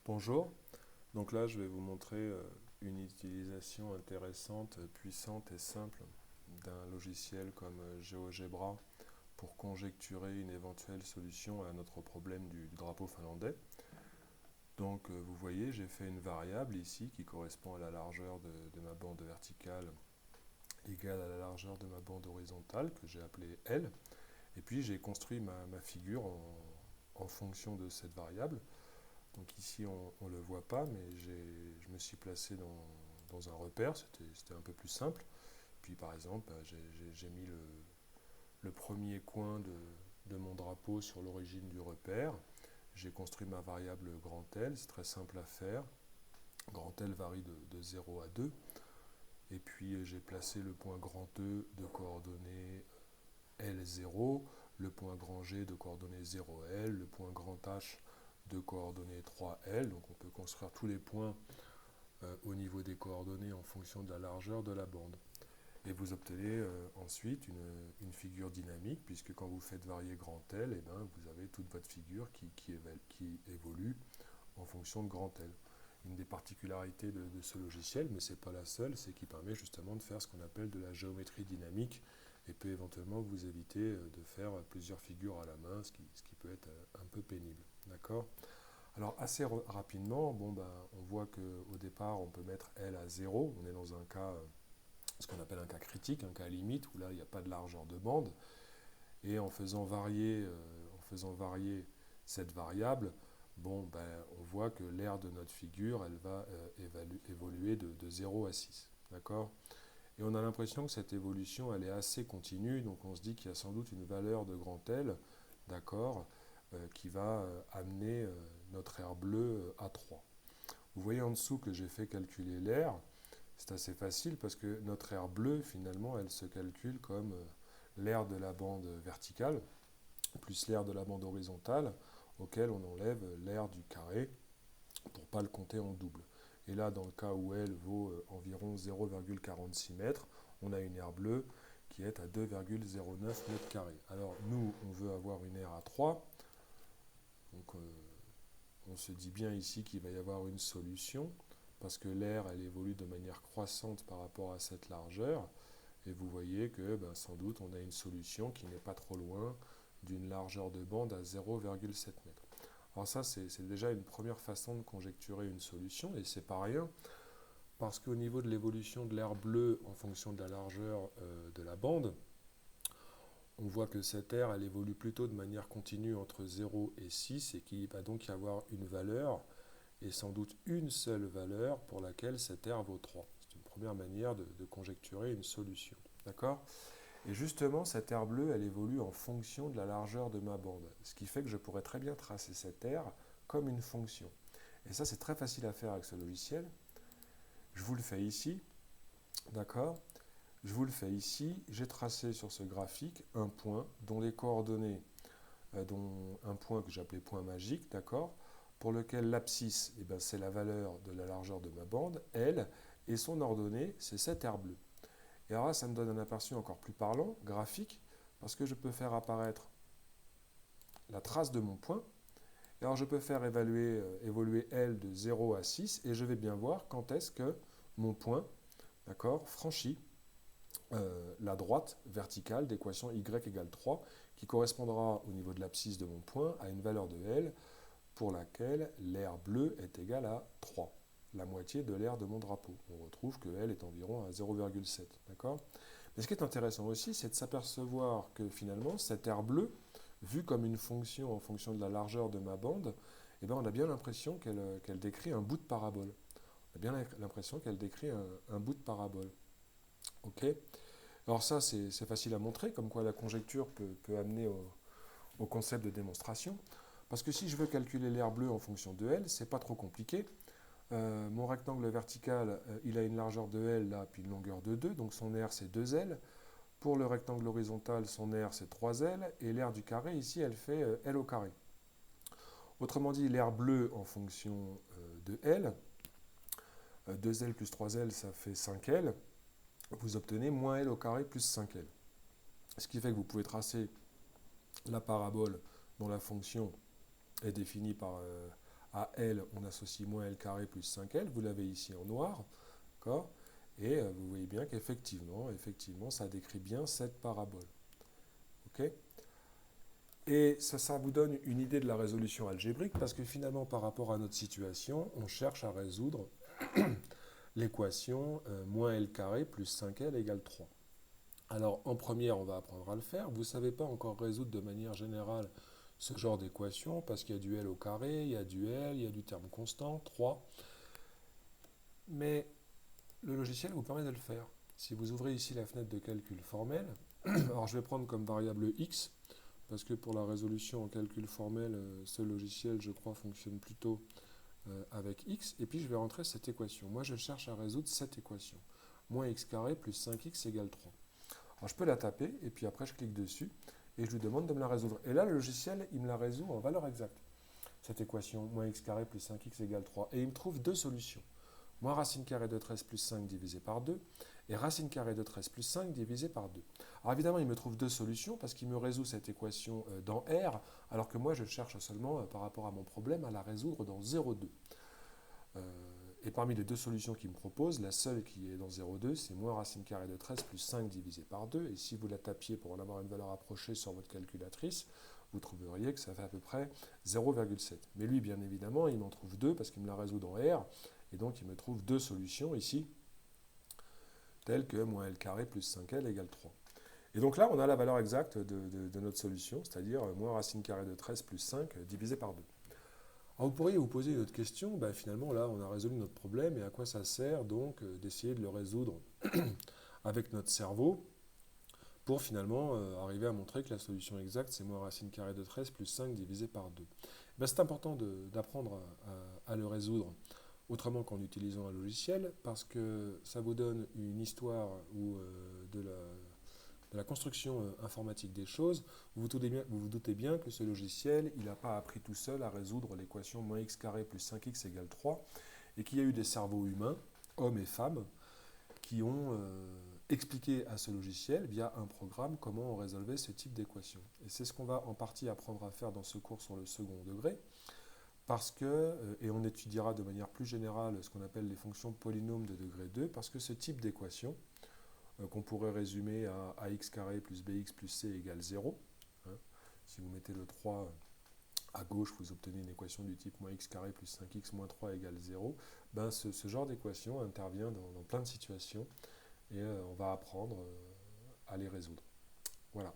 Bonjour, donc là je vais vous montrer une utilisation intéressante, puissante et simple d'un logiciel comme GeoGebra pour conjecturer une éventuelle solution à notre problème du drapeau finlandais. Donc vous voyez, j'ai fait une variable ici qui correspond à la largeur de ma bande verticale égale à la largeur de ma bande horizontale que j'ai appelée L. Et puis j'ai construit ma figure en fonction de cette variable. Donc ici, on ne le voit pas, mais je me suis placé dans un repère, c'était un peu plus simple. Puis par exemple, j'ai mis le premier coin de mon drapeau sur l'origine du repère. J'ai construit ma variable grand L, c'est très simple à faire. Grand L varie de 0 à 2. Et puis j'ai placé le point grand E de coordonnées L0, le point grand G de coordonnées 0L, le point grand H de coordonnées 3L. Donc on peut construire tous les points au niveau des coordonnées en fonction de la largeur de la bande. Et vous obtenez ensuite une figure dynamique, puisque quand vous faites varier grand L, eh ben, vous avez toute votre figure qui évolue en fonction de grand L. Une des particularités de ce logiciel, mais ce n'est pas la seule, c'est qu'il permet justement de faire ce qu'on appelle de la géométrie dynamique et peut éventuellement vous éviter de faire plusieurs figures à la main, ce qui peut être un peu pénible. D'accord ? Alors assez rapidement, on voit qu'au départ, on peut mettre L à 0. On est dans un cas, ce qu'on appelle un cas critique, un cas limite, où là, il n'y a pas de largeur de bande. Et en faisant varier cette variable, on voit que l'aire de notre figure, elle va évoluer de 0 à 6. D'accord ? Et on a l'impression que cette évolution, elle est assez continue, donc on se dit qu'il y a sans doute une valeur de grand L, d'accord, qui va amener notre aire bleue à 3. Vous voyez en dessous que j'ai fait calculer l'aire. C'est assez facile parce que notre aire bleue, finalement, elle se calcule comme l'aire de la bande verticale plus l'aire de la bande horizontale, auquel on enlève l'aire du carré pour ne pas le compter en double. Et là, dans le cas où L vaut environ 0,46 mètres, on a une aire bleue qui est à 2,09 mètres carrés. Alors nous, on veut avoir une aire à 3, donc on se dit bien ici qu'il va y avoir une solution, parce que l'aire, elle évolue de manière croissante par rapport à cette largeur, et vous voyez que sans doute on a une solution qui n'est pas trop loin d'une largeur de bande à 0,7 m. Alors ça, c'est déjà une première façon de conjecturer une solution, et c'est pas rien, parce qu'au niveau de l'évolution de l'aire bleue en fonction de la largeur de la bande, on voit que cette aire, elle évolue plutôt de manière continue entre 0 et 6, et qu'il va donc y avoir une valeur, et sans doute une seule valeur pour laquelle cette aire vaut 3. C'est une première manière de conjecturer une solution. D'accord ? Et justement, cette aire bleue, elle évolue en fonction de la largeur de ma bande. Ce qui fait que je pourrais très bien tracer cette aire comme une fonction. Et ça, c'est très facile à faire avec ce logiciel. Je vous le fais ici. D'accord ? Je vous le fais ici. J'ai tracé sur ce graphique un point dont les coordonnées, dont un point que j'appelais point magique, d'accord, pour lequel l'abscisse, c'est la valeur de la largeur de ma bande, L, et son ordonnée, c'est cette aire bleue. Et alors là, ça me donne un aperçu encore plus parlant, graphique, parce que je peux faire apparaître la trace de mon point. Et alors je peux faire évoluer L de 0 à 6, et je vais bien voir quand est-ce que mon point, d'accord, franchit la droite verticale d'équation y égale 3, qui correspondra au niveau de l'abscisse de mon point à une valeur de L pour laquelle l'aire bleue est égale à 3, la moitié de l'aire de mon drapeau. On retrouve que L est environ à 0,7. D'accord ? Mais ce qui est intéressant aussi, c'est de s'apercevoir que finalement, cette aire bleue, vue comme une fonction en fonction de la largeur de ma bande, on a bien l'impression qu'elle décrit un bout de parabole. On a bien l'impression qu'elle décrit un bout de parabole. Ok ? Alors ça, c'est facile à montrer, comme quoi la conjecture peut amener au concept de démonstration. Parce que si je veux calculer l'aire bleue en fonction de L, c'est pas trop compliqué. Mon rectangle vertical, il a une largeur de L, là, puis une longueur de 2, donc son aire c'est 2L. Pour le rectangle horizontal, son aire c'est 3L, et l'aire du carré, ici, elle fait L au carré. Autrement dit, l'aire bleue en fonction de L, 2L plus 3L, ça fait 5L, vous obtenez moins L au carré plus 5L. Ce qui fait que vous pouvez tracer la parabole dont la fonction est définie À L, on associe moins L carré plus 5L. Vous l'avez ici en noir. D'accord ? Et vous voyez bien qu'effectivement, ça décrit bien cette parabole. OK ? Et ça vous donne une idée de la résolution algébrique parce que finalement, par rapport à notre situation, on cherche à résoudre l'équation moins L carré plus 5L égale 3. Alors, en première, on va apprendre à le faire. Vous ne savez pas encore résoudre de manière générale ce genre d'équation parce qu'il y a du L au carré, il y a du L, il y a du terme constant, 3. Mais le logiciel vous permet de le faire. Si vous ouvrez ici la fenêtre de calcul formel, alors je vais prendre comme variable x, parce que pour la résolution en calcul formel, ce logiciel, je crois, fonctionne plutôt avec x, et puis je vais rentrer cette équation. Moi, je cherche à résoudre cette équation. Moins x carré plus 5x égale 3. Alors, je peux la taper, et puis après, je clique dessus, et je lui demande de me la résoudre. Et là, le logiciel, il me la résout en valeur exacte. Cette équation, moins x carré plus 5x égale 3. Et il me trouve deux solutions. Moins racine carrée de 13 plus 5 divisé par 2, et racine carrée de 13 plus 5 divisé par 2. Alors évidemment, il me trouve deux solutions parce qu'il me résout cette équation dans R, alors que moi, je cherche seulement, par rapport à mon problème, à la résoudre dans 0,2. Et parmi les deux solutions qu'il me propose, la seule qui est dans 0,2, c'est moins racine carrée de 13 plus 5 divisé par 2. Et si vous la tapiez pour en avoir une valeur approchée sur votre calculatrice, vous trouveriez que ça fait à peu près 0,7. Mais lui, bien évidemment, il m'en trouve deux parce qu'il me la résout dans R. Et donc, il me trouve deux solutions ici, telles que moins L carré plus 5L égale 3. Et donc là, on a la valeur exacte de notre solution, c'est-à-dire moins racine carrée de 13 plus 5 divisé par 2. Alors vous pourriez vous poser une autre question, finalement là on a résolu notre problème et à quoi ça sert donc d'essayer de le résoudre avec notre cerveau pour finalement arriver à montrer que la solution exacte c'est moins racine carrée de 13 plus 5 divisé par 2. C'est important d'apprendre à le résoudre autrement qu'en utilisant un logiciel parce que ça vous donne une histoire de la construction informatique des choses, vous vous doutez bien que ce logiciel, il n'a pas appris tout seul à résoudre l'équation moins x carré plus 5x égale 3, et qu'il y a eu des cerveaux humains, hommes et femmes, qui ont expliqué à ce logiciel, via un programme, comment on résolvait ce type d'équation. Et c'est ce qu'on va en partie apprendre à faire dans ce cours sur le second degré, parce que, et on étudiera de manière plus générale ce qu'on appelle les fonctions polynômes de degré 2, parce que ce type d'équation, qu'on pourrait résumer à ax carré plus bx plus c égale 0. Hein. Si vous mettez le 3 à gauche, vous obtenez une équation du type moins x carré plus 5x moins 3 égale 0. Ce genre d'équation intervient dans plein de situations et on va apprendre à les résoudre. Voilà.